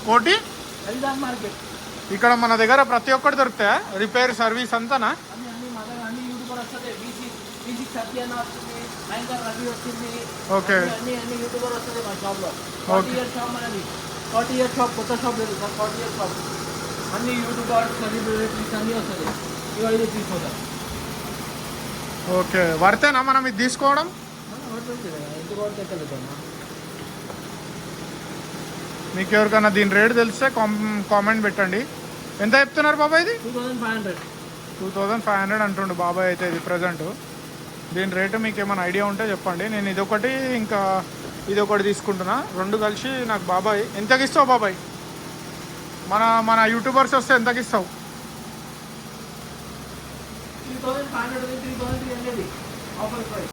కోటి మార్కెట్ ఇక్కడ మన దగ్గర ప్రతి ఒక్కటి దొరుకుతాయా? రిపేర్ సర్వీస్ అంతానా? అన్ని యూట్యూబర్ వస్తుంది. బీసీ సత్యాన వస్తుంది, భయంకర్ రవి వస్తుంది. ఓకే, అన్ని యూట్యూబర్ వస్తుంది మా షాప్లో. 40 ఇయర్ షాప్ మనది. 40 ఇయర్ షాప్, కొత్త షాప్ లేదు సార్. 40 ఇయర్ షాప్, అన్ని యూట్యూబర్ సెలబ్రిటీస్ అన్నీ వస్తుంది. ఇవాళ ఇది తీసుకోవాలి. ఓకే, వర్తేనా మనం ఇది తీసుకోవడం? ఎందుకు కొట్టలేదు మీకు ఎవరికైనా దీని రేట్ తెలిస్తే కామెంట్ పెట్టండి. ఎంత చెప్తున్నారు బాబాయ్ ఇది? 2500. 2500 అంటుండు బాబాయ్ అయితే ఇది ప్రజెంట్. దీని రేటు మీకు ఏమైనా ఐడియా ఉంటే చెప్పండి. నేను ఇదొకటి ఇంకా ఇదొకటి తీసుకుంటున్నా, రెండు కలిసి నాకు బాబాయ్ ఎంతకి ఇస్తావు బాబాయ్? మన యూట్యూబర్స్ వస్తే ఎంతకి ఇస్తావు? 3500, 3300 ఆఫర్ ప్రైస్.